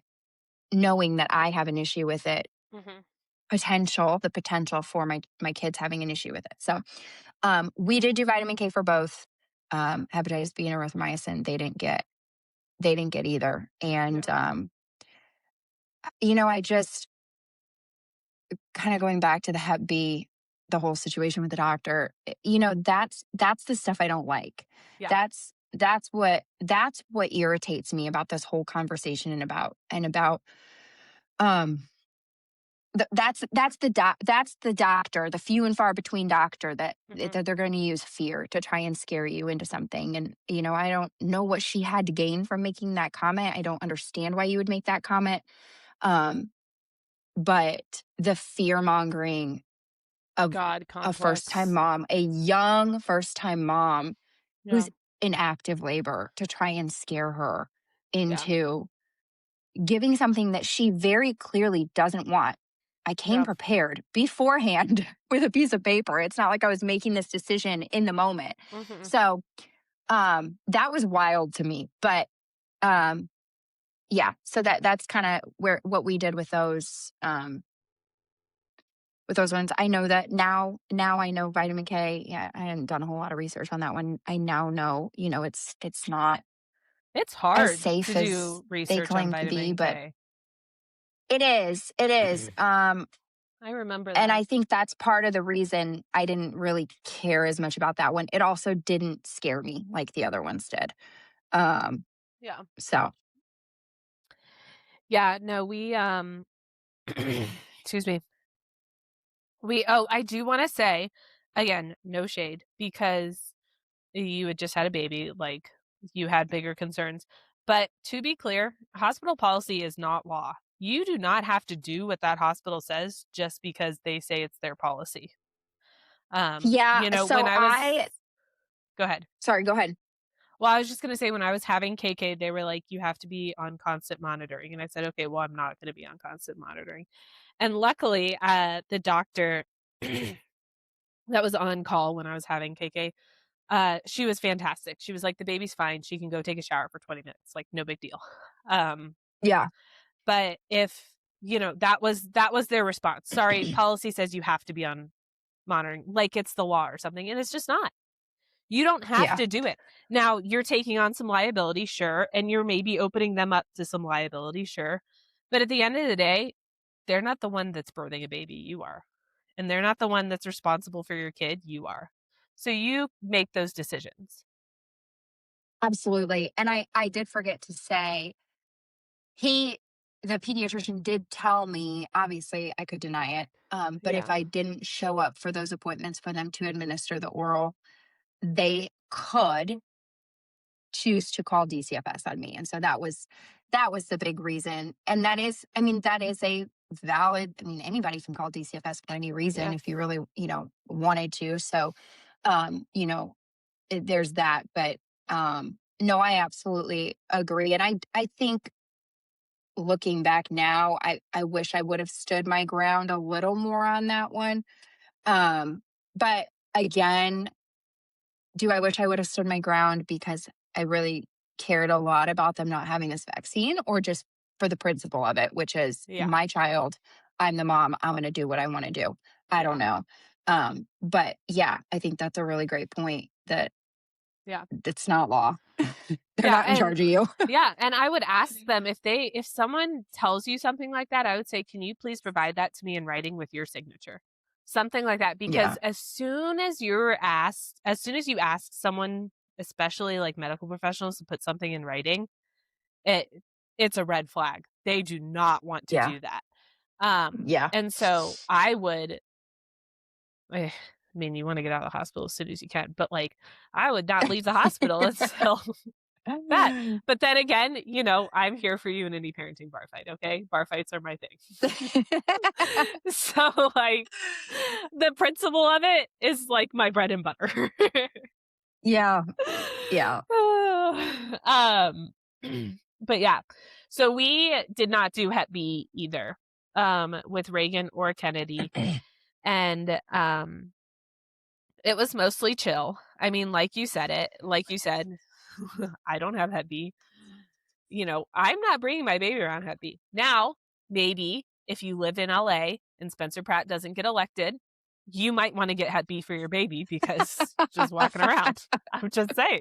Speaker 2: knowing that I have an issue with it, the potential for my kids having an issue with it. So we did do vitamin K for both hepatitis B and erythromycin. They didn't get either. And I just kind of going back to the Hep B, the whole situation with the doctor, that's the stuff I don't like.
Speaker 1: Yeah.
Speaker 2: That's what irritates me about this whole conversation and about that's the doctor, the few and far between doctor that they're going to use fear to try and scare you into something. And I don't know what she had to gain from making that comment. I don't understand why you would make that comment. But the fear mongering of a first-time mom, a young first-time mom who's in active labor, to try and scare her into giving something that she very clearly doesn't want. I came prepared beforehand with a piece of paper. It's not like I was making this decision in the moment. So that was wild to me. But so that's kind of what we did with those with those ones. I know that now I know vitamin K. Yeah, I hadn't done a whole lot of research on that one. I now know, it's not
Speaker 1: It's
Speaker 2: as
Speaker 1: hard to
Speaker 2: safe as
Speaker 1: do
Speaker 2: they
Speaker 1: research on
Speaker 2: claim to be,
Speaker 1: vitamin
Speaker 2: but
Speaker 1: K.
Speaker 2: it is. It is.
Speaker 1: I remember
Speaker 2: And
Speaker 1: that.
Speaker 2: I think that's part of the reason I didn't really care as much about that one. It also didn't scare me like the other ones did. Um,
Speaker 1: Yeah.
Speaker 2: so
Speaker 1: Yeah, no, we excuse me. I do want to say again, no shade, because you had just had a baby, like you had bigger concerns. But to be clear, hospital policy is not law. You do not have to do what that hospital says just because they say it's their policy.
Speaker 2: yeah.
Speaker 1: When
Speaker 2: So
Speaker 1: I was Go ahead.
Speaker 2: sorry, go ahead.
Speaker 1: Well, I was just going to say, when I was having KK, they were like, you have to be on constant monitoring. And I said, okay, well, I'm not going to be on constant monitoring. And luckily, the doctor that was on call when I was having KK, she was fantastic. She was like, the baby's fine. She can go take a shower for 20 minutes. Like, no big deal.
Speaker 2: Yeah.
Speaker 1: But if, that was their response. Sorry, policy says you have to be on monitoring, like it's the law or something. And it's just not. You don't have
Speaker 2: Yeah.
Speaker 1: to do it. Now, you're taking on some liability, sure, and you're maybe opening them up to some liability, sure. But at the end of the day, they're not the one that's birthing a baby, you are. And they're not the one that's responsible for your kid, you are. So you make those decisions.
Speaker 2: Absolutely. And I did forget to say, the pediatrician did tell me, obviously I could deny it. But if
Speaker 1: Yeah.
Speaker 2: I didn't show up for those appointments for them to administer the oral, they could choose to call DCFS on me. And so that was the big reason. And that is a valid, anybody can call DCFS for any reason
Speaker 1: Yeah.
Speaker 2: if you really, wanted to. So, there's that. But no, I absolutely agree. And I think looking back now, I wish I would have stood my ground a little more on that one. But again, do I wish I would have stood my ground because I really cared a lot about them not having this vaccine, or just for the principle of it, which is
Speaker 1: Yeah.
Speaker 2: my child, I'm the mom, I'm going to do what I want to do. I don't know. But yeah, I think that's a really great point that it's not law. They're not in charge of you.
Speaker 1: Yeah. And I would ask them, if someone tells you something like that, I would say, can you please provide that to me in writing with your signature? Something like that. Because
Speaker 2: Yeah.
Speaker 1: as soon as you ask someone, especially like medical professionals, to put something in writing, it's a red flag. They do not want to
Speaker 2: Yeah.
Speaker 1: do that.
Speaker 2: Yeah.
Speaker 1: And so I would, you want to get out of the hospital as soon as you can, but like, I would not leave the hospital until that. But then again, I'm here for you in any parenting bar fight. Okay. Bar fights are my thing. So like, the principle of it is like my bread and butter.
Speaker 2: Yeah. Yeah.
Speaker 1: But yeah, so we did not do Hep B either, with Reagan or Kennedy. And, it was mostly chill. Like you said, I don't have Hep B. I'm not bringing my baby around Hep B. Now, maybe if you live in LA and Spencer Pratt doesn't get elected, you might want to get Hep B for your baby because just walking around. I'm just saying.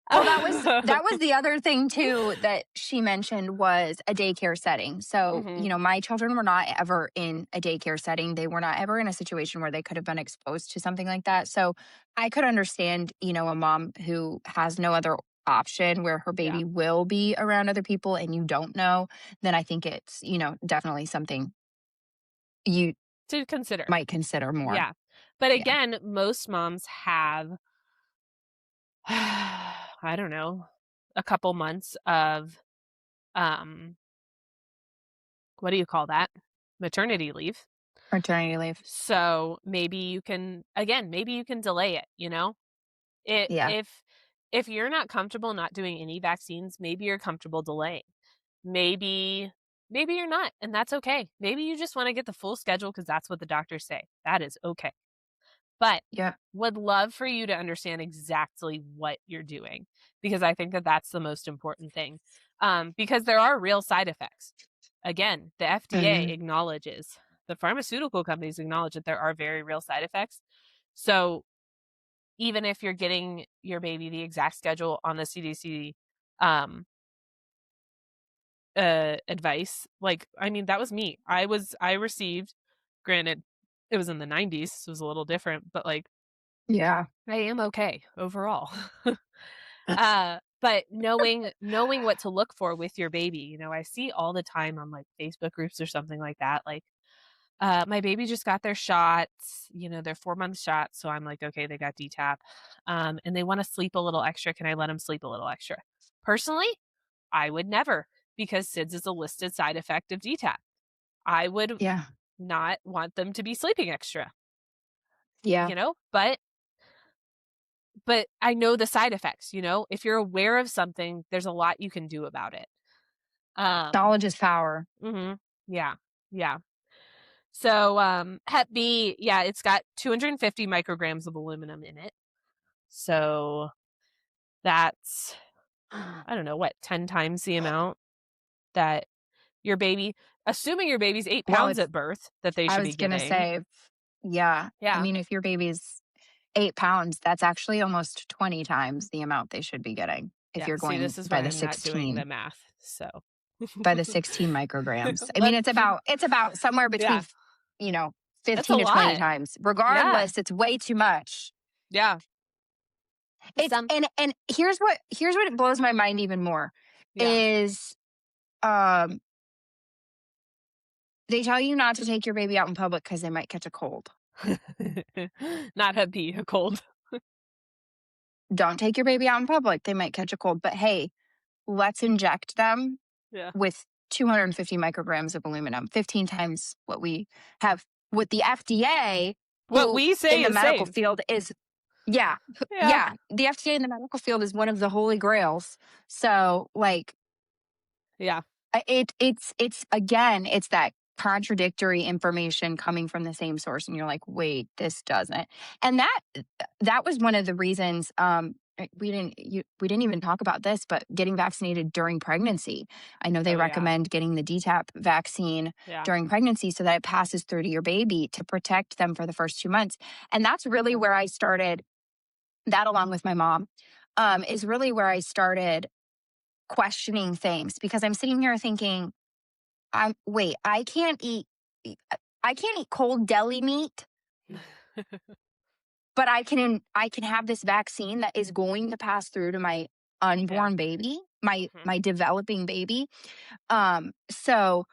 Speaker 2: Well, that was the other thing too that she mentioned, was a daycare setting. So, my children were not ever in a daycare setting. They were not ever in a situation where they could have been exposed to something like that. So I could understand, a mom who has no other option where her baby will be around other people and you don't know. Then I think it's, definitely something you
Speaker 1: to consider.
Speaker 2: might consider more.
Speaker 1: Yeah. But again, most moms have, I don't know, a couple months of, what do you call that? Maternity leave.
Speaker 2: Maternity leave.
Speaker 1: So maybe you can delay it,
Speaker 2: Yeah.
Speaker 1: If you're not comfortable not doing any vaccines, maybe you're comfortable delaying. Maybe you're not, and that's okay. Maybe you just want to get the full schedule because that's what the doctors say. That is okay. But would love for you to understand exactly what you're doing, because I think that that's the most important thing. Because there are real side effects. Again, the FDA acknowledges the pharmaceutical companies acknowledge that there are very real side effects. So even if you're getting your baby the exact schedule on the CDC advice, like, I mean, that was me. I received, granted, it was in the 90s, so it was a little different, but like,
Speaker 2: Yeah.
Speaker 1: I am okay overall. But knowing what to look for with your baby, you know, I see all the time on like Facebook groups or something like that, like, my baby just got their shots, you know, their 4-month shots. So I'm like, okay, they got DTaP, and they want to sleep a little extra. Can I let them sleep a little extra? Personally, I would never, because SIDS is a listed side effect of DTaP. I would
Speaker 2: Yeah.
Speaker 1: not want them to be sleeping extra,
Speaker 2: Yeah.
Speaker 1: you know, but I know the side effects, you know, if you're aware of something, there's a lot you can do about it.
Speaker 2: Knowledge is power.
Speaker 1: Mhm. Yeah. Yeah. So, Hep B, yeah, it's got 250 micrograms of aluminum in it. So that's, I don't know, what, 10 times the amount that your baby, assuming your baby's 8
Speaker 2: Well,
Speaker 1: pounds at birth, that they
Speaker 2: I
Speaker 1: should be
Speaker 2: was going to
Speaker 1: getting.
Speaker 2: say, yeah. I
Speaker 1: Yeah.
Speaker 2: mean, if your baby's 8 pounds, that's actually almost 20 times the amount they should be getting if
Speaker 1: Yeah.
Speaker 2: you're
Speaker 1: See,
Speaker 2: going
Speaker 1: this is
Speaker 2: by
Speaker 1: why
Speaker 2: the
Speaker 1: I'm not doing the
Speaker 2: 16,
Speaker 1: math. So,
Speaker 2: by the 16 micrograms. I mean,
Speaker 1: but
Speaker 2: it's about somewhere between,
Speaker 1: yeah,
Speaker 2: you know,
Speaker 1: that's a
Speaker 2: 15 to 20
Speaker 1: lot.
Speaker 2: times.
Speaker 1: Yeah.
Speaker 2: Regardless, it's way too much.
Speaker 1: Yeah.
Speaker 2: It's
Speaker 1: Some,
Speaker 2: and here's what it blows my mind even more
Speaker 1: yeah.
Speaker 2: is um they tell you not to take your baby out in public because they might catch a cold.
Speaker 1: Not Hep B, a cold.
Speaker 2: Don't take your baby out in public. They might catch a cold. But hey, let's inject them
Speaker 1: Yeah.
Speaker 2: with 250 micrograms of aluminum, 15 times what we have with the FDA,
Speaker 1: What
Speaker 2: who
Speaker 1: we say
Speaker 2: in the
Speaker 1: is
Speaker 2: medical
Speaker 1: safe.
Speaker 2: field is, yeah,
Speaker 1: Yeah.
Speaker 2: yeah. The FDA in the medical field is one of the holy grails. So, like,
Speaker 1: Yeah.
Speaker 2: it's again, it's that contradictory information coming from the same source, and you're like, wait, this doesn't. And that was one of the reasons we didn't even talk about this, but getting vaccinated during pregnancy. I know they
Speaker 1: Oh, yeah.
Speaker 2: recommend getting the DTaP vaccine
Speaker 1: Yeah.
Speaker 2: during pregnancy so that it passes through to your baby to protect them for the first 2 months. And that's really where I started, that along with my mom, is really where I started questioning things, because I'm sitting here thinking, I can't eat cold deli meat, but I can have this vaccine that is going to pass through to my
Speaker 1: Yeah.
Speaker 2: unborn baby, my
Speaker 1: Mhm.
Speaker 2: developing baby. So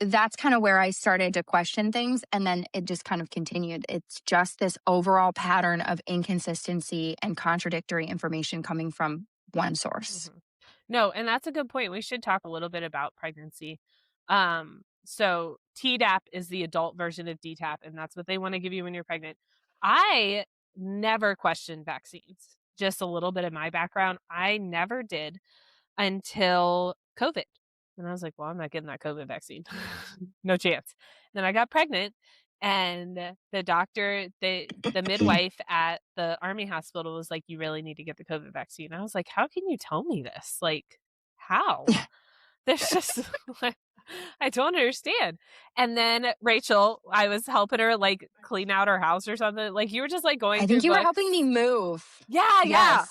Speaker 2: that's kind of where I started to question things, and then it just kind of continued. It's just this overall pattern of inconsistency and contradictory information coming from one source.
Speaker 1: Mhm. No, and that's a good point. We should talk a little bit about pregnancy. So Tdap is the adult version of DTaP, and that's what they want to give you when you're pregnant. I never questioned vaccines. Just a little bit of my background. I never did until COVID. And I was like, well, I'm not getting that COVID vaccine. No chance. Then I got pregnant, and the doctor, the midwife at the Army hospital was like, you really need to get the COVID vaccine. I was like, how can you tell me this? Like, how? There's just like, I don't understand. And then Rachel, I was helping her like clean out her house or something. Like, you were just like going
Speaker 2: I
Speaker 1: through
Speaker 2: think you were
Speaker 1: books.
Speaker 2: helping me move.
Speaker 1: Yeah, yeah.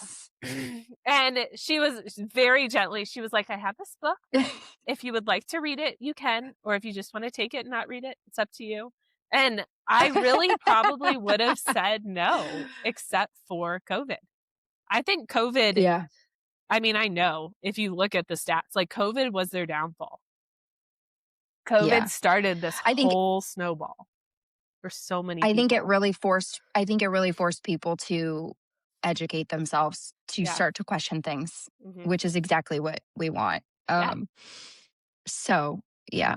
Speaker 2: Yes.
Speaker 1: And she was very gently, she was like, I have this book. If you would like to read it, you can. Or if you just want to take it and not read it, it's up to you. And I really probably would have said no, except for COVID. I think COVID,
Speaker 2: Yeah.
Speaker 1: I mean, I know if you look at the stats, like COVID was their downfall. COVID
Speaker 2: Yeah.
Speaker 1: started this
Speaker 2: I think
Speaker 1: whole snowball for so many
Speaker 2: I think
Speaker 1: people.
Speaker 2: it really forced people to educate themselves, to
Speaker 1: Yeah.
Speaker 2: start to question things,
Speaker 1: Mhm.
Speaker 2: which is exactly what we want.
Speaker 1: Yeah.
Speaker 2: So yeah.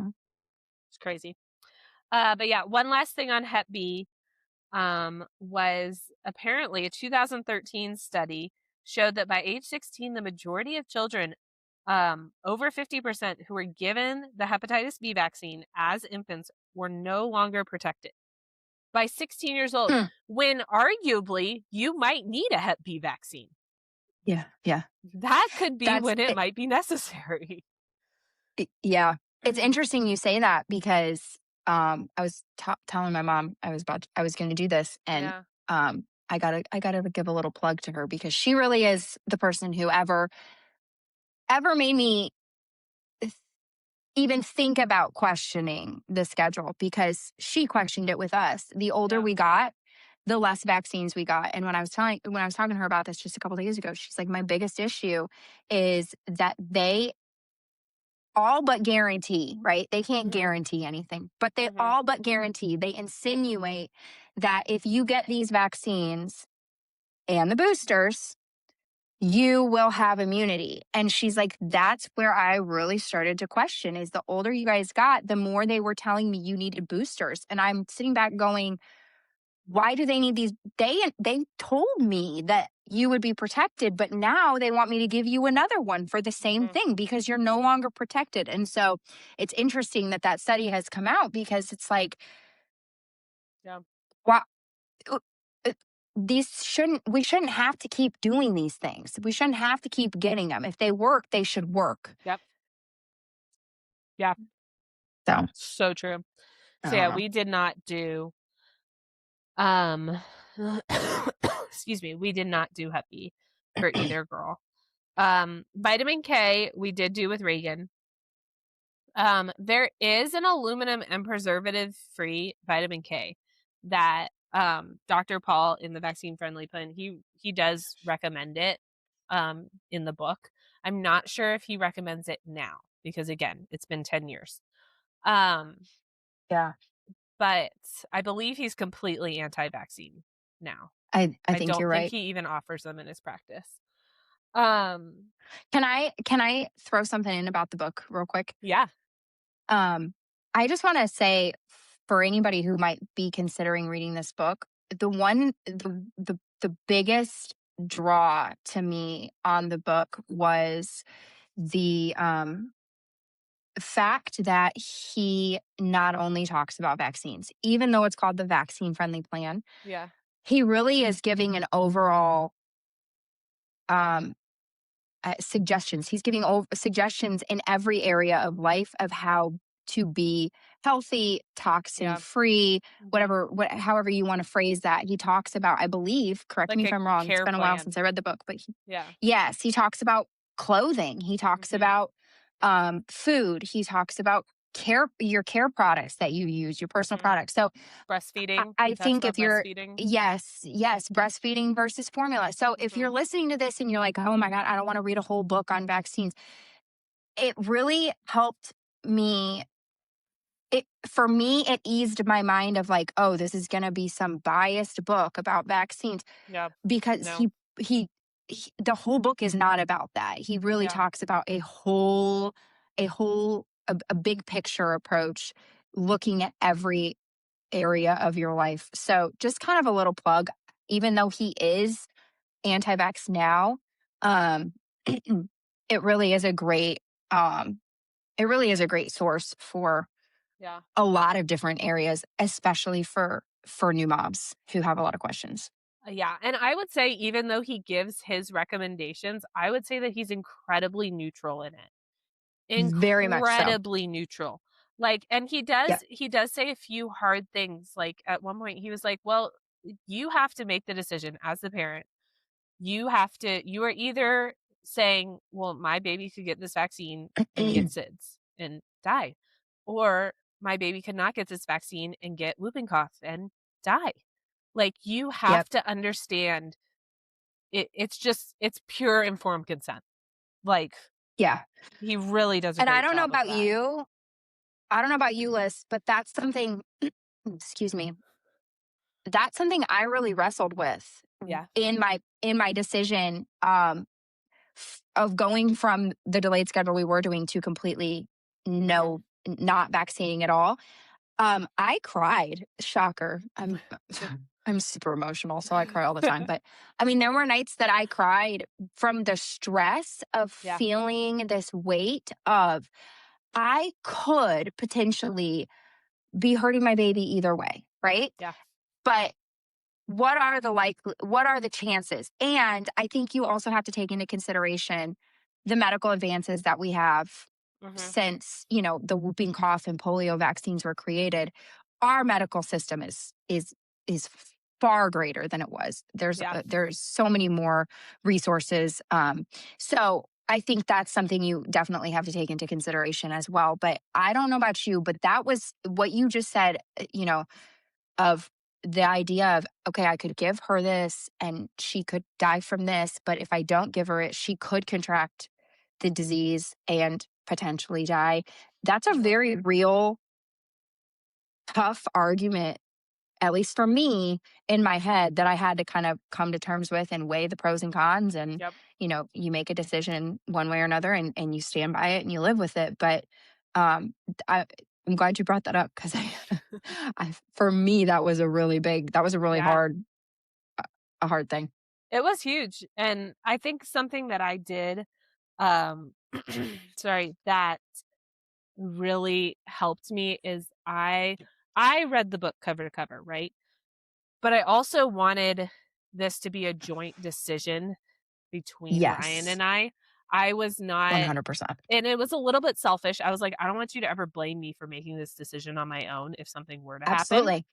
Speaker 1: It's crazy. But yeah, one last thing on Hep B. Was apparently a 2013 study showed that by age 16, the majority of children, over 50%, who were given the hepatitis B vaccine as infants were no longer protected by 16 years old,
Speaker 2: Hmm.
Speaker 1: when arguably you might need a Hep B vaccine.
Speaker 2: Yeah. Yeah.
Speaker 1: That could be
Speaker 2: That's
Speaker 1: when it
Speaker 2: it,
Speaker 1: might be necessary.
Speaker 2: yeah. It's interesting you say that, because I was telling my mom I was going to do this, and
Speaker 1: Yeah.
Speaker 2: I gotta give a little plug to her because she really is the person who ever made me even think about questioning the schedule, because she questioned it with us. The older
Speaker 1: Yeah.
Speaker 2: we got, the less vaccines we got. And when I was talking to her about this just a couple of days ago, she's like, my biggest issue is that they all but guarantee, right? They can't
Speaker 1: Mhm.
Speaker 2: guarantee anything, but they
Speaker 1: Mhm.
Speaker 2: all but guarantee, they insinuate that if you get these vaccines and the boosters, you will have immunity. And she's like, that's where I really started to question, is the older you guys got, the more they were telling me you needed boosters. And I'm sitting back going, why do they need these? They told me that you would be protected, but now they want me to give you another one for the same
Speaker 1: Mhm.
Speaker 2: thing because you're no longer protected. And so it's interesting that that study has come out, because it's like,
Speaker 1: Yeah.
Speaker 2: wow, uh, uh, we shouldn't have to keep doing these things. We shouldn't have to keep getting them. If they work, they should work.
Speaker 1: Yep. Yeah.
Speaker 2: So
Speaker 1: So true.
Speaker 2: I
Speaker 1: So yeah,
Speaker 2: don't know.
Speaker 1: we did not do um excuse me, we did not do Hep B for either girl. Vitamin K we did do with Reagan. There is an aluminum and preservative free vitamin K that Dr. Paul in the Vaccine Friendly Plan, he does recommend it in the book. I'm not sure if he recommends it now because again, it's been 10 years. Um,
Speaker 2: Yeah,
Speaker 1: but I believe he's completely anti-vaccine now.
Speaker 2: I
Speaker 1: I
Speaker 2: think
Speaker 1: don't
Speaker 2: you're
Speaker 1: think
Speaker 2: right.
Speaker 1: he even offers them in his practice. Um,
Speaker 2: Can I throw something in about the book real quick?
Speaker 1: yeah,
Speaker 2: Um, I just want to say, for anybody who might be considering reading this book, the biggest draw to me on the book was the fact that he not only talks about vaccines, even though it's called the Vaccine Friendly Plan,
Speaker 1: yeah,
Speaker 2: he really is giving an overall um, suggestions. He's giving suggestions in every area of life of how to be healthy, toxin
Speaker 1: yeah.
Speaker 2: free,
Speaker 1: Hmm.
Speaker 2: however you want to phrase that. He talks about, I believe, correct me
Speaker 1: Like
Speaker 2: if
Speaker 1: a
Speaker 2: I'm wrong, it's
Speaker 1: care
Speaker 2: been a while
Speaker 1: plan.
Speaker 2: since I read the book, but
Speaker 1: Yeah.
Speaker 2: yes, he talks about clothing. He talks
Speaker 1: Hmm.
Speaker 2: about food. He talks about your care products that you use, your personal
Speaker 1: Hmm.
Speaker 2: products. So
Speaker 1: Breastfeeding.
Speaker 2: I
Speaker 1: He talks
Speaker 2: think
Speaker 1: about
Speaker 2: if you're,
Speaker 1: breastfeeding.
Speaker 2: yes, breastfeeding versus formula. So if
Speaker 1: Hmm.
Speaker 2: you're listening to this and you're like, oh my God, I don't want to read a whole book on vaccines, it really helped me. For me, it eased my mind of like, oh, this is going to be some biased book about vaccines,
Speaker 1: Yeah.
Speaker 2: because
Speaker 1: No.
Speaker 2: the whole book is not about that. He really
Speaker 1: Yeah.
Speaker 2: talks about a big picture approach, looking at every area of your life. So just kind of a little plug, even though he is anti-vax now, um, it really is a great, um, it really is a great source for
Speaker 1: Yeah.
Speaker 2: a lot of different areas, especially for new moms who have a lot of questions.
Speaker 1: Yeah. And I would say, even though he gives his recommendations, I would say that he's incredibly neutral in it.
Speaker 2: Very much so.
Speaker 1: Incredibly neutral. Like, and
Speaker 2: Yep.
Speaker 1: he does say a few hard things. Like at one point he was like, well, you have to make the decision as the parent. You are either saying, well, my baby could get this vaccine and get SIDS and die, or my baby could not get this vaccine and get whooping cough and die. Like, you
Speaker 2: Yep.
Speaker 1: have to understand it's pure informed consent. Like,
Speaker 2: Yeah.
Speaker 1: he really does a
Speaker 2: And I
Speaker 1: great
Speaker 2: don't know
Speaker 1: job of
Speaker 2: about
Speaker 1: that.
Speaker 2: you. I don't know about you, Liz, but that's something, excuse me, that's something I really wrestled with
Speaker 1: Yeah.
Speaker 2: in my decision of going from the delayed schedule we were doing to completely
Speaker 1: Mhm.
Speaker 2: no, not vaccinating at all. I cried. Shocker. I'm super emotional, so I cry all the time. But I mean, there were nights that I cried from the stress of
Speaker 1: Yeah.
Speaker 2: feeling this weight of, I could potentially be hurting my baby either way, right?
Speaker 1: Yeah.
Speaker 2: But what are the chances? And I think you also have to take into consideration the medical advances that we have since, the whooping cough and polio vaccines were created, our medical system is far greater than it was.
Speaker 1: Yeah.
Speaker 2: There's so many more resources. So I think that's something you definitely have to take into consideration as well. But I don't know about you, but that was what you just said, of the idea of, okay, I could give her this and she could die from this, but if I don't give her it, she could contract the disease and potentially die. That's a very real, tough argument, at least for me in my head, that I had to kind of come to terms with and weigh the pros and cons. And,
Speaker 1: Yep.
Speaker 2: you make a decision one way or another, and you stand by it and you live with it. But um, I'm glad you brought that up, because for me, that was a really
Speaker 1: Yeah.
Speaker 2: hard thing.
Speaker 1: It was huge. And I think something that I did, sorry, that really helped me is I read the book cover to cover, right? But I also wanted this to be a joint decision between Ryan
Speaker 2: Yes,
Speaker 1: and I. I was not,
Speaker 2: 100%.
Speaker 1: and it was a little bit selfish. I was like, I don't want you to ever blame me for making this decision on my own if something were to happen.
Speaker 2: Absolutely.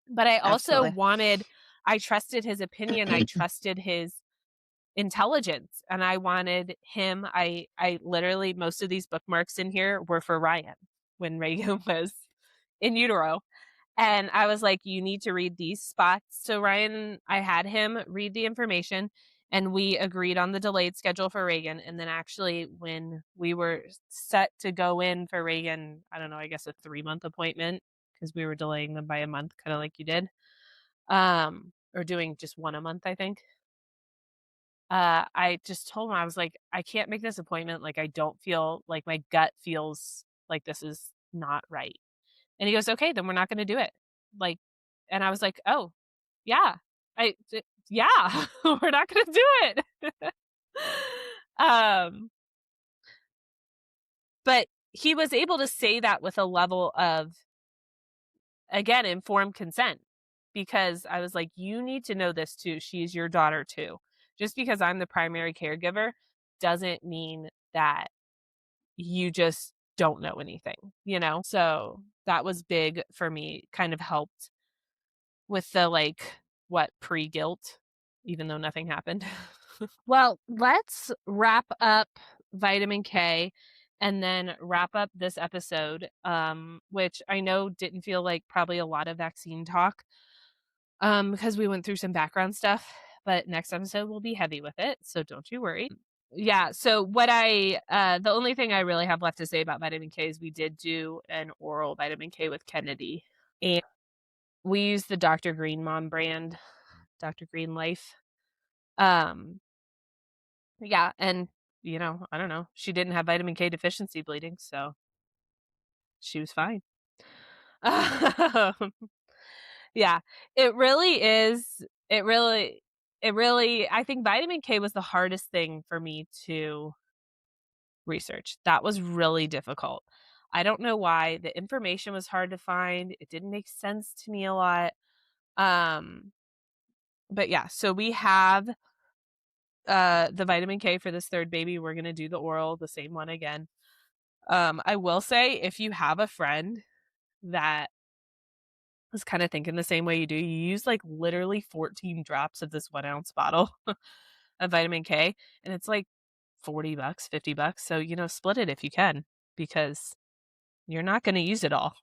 Speaker 1: But I also
Speaker 2: Absolutely.
Speaker 1: wanted, I trusted his opinion. I trusted his intelligence, and I wanted him. I literally, most of these bookmarks in here were for Ryan when Reagan was in utero. And I was like, you need to read these spots. So Ryan, I had him read the information, and we agreed on the delayed schedule for Reagan. And then actually, when we were set to go in for Reagan, I don't know, I guess a 3-month appointment, because we were delaying them by a month, kind of like you did, or doing just one a month, I think. I just told him, I was like, I can't make this appointment. Like, I don't feel like, my gut feels like this is not right. And he goes, okay, then we're not going to do it. Like, and I was like, oh, yeah, yeah, we're not going to do it. um, but he was able to say that with a level of, again, informed consent, because I was like, you need to know this too. She's your daughter too. Just because I'm the primary caregiver doesn't mean that you just don't know anything, So that was big for me, kind of helped with the, pre-guilt, even though nothing happened. Well, let's wrap up vitamin K and then wrap up this episode, which I know didn't feel like probably a lot of vaccine talk, because we went through some background stuff, but next episode will be heavy with it, so don't you worry. Yeah, so the only thing I really have left to say about vitamin K is we did do an oral vitamin K with Kennedy, and we used the Dr. Green Mom brand, Dr. Green Life. Yeah, and I don't know. She didn't have vitamin K deficiency bleeding, so she was fine. Yeah, it really is. I think vitamin K was the hardest thing for me to research. That was really difficult. I don't know why. The information was hard to find. It didn't make sense to me a lot. But yeah, so we have the vitamin K for this third baby. We're going to do the oral, the same one again. I will say, if you have a friend that is kind of thinking the same way you do, you use like literally 14 drops of this 1-ounce bottle of vitamin K, and it's like $40, $50. So, split it if you can, because you're not going to use it all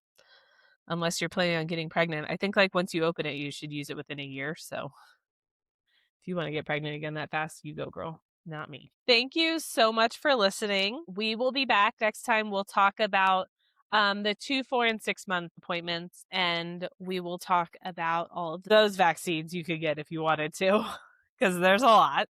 Speaker 1: unless you're planning on getting pregnant. I think like once you open it, you should use it within a year. So if you want to get pregnant again that fast, you go, girl, not me. Thank you so much for listening. We will be back next time. We'll talk about the 2, 4, and 6-month appointments, and we will talk about all of those vaccines you could get if you wanted to, because there's a lot.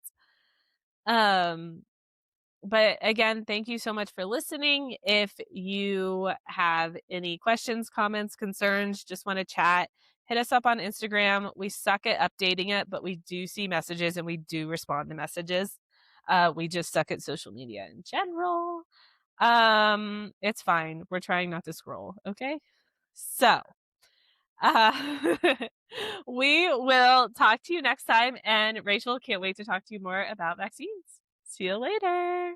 Speaker 1: But again, thank you so much for listening. If you have any questions, comments, concerns, just want to chat, hit us up on Instagram. We suck at updating it, but we do see messages and we do respond to messages. We just suck at social media in general. It's fine. We're trying not to scroll. Okay. So, uh, we will talk to you next time. And Rachel, can't wait to talk to you more about vaccines. See you later.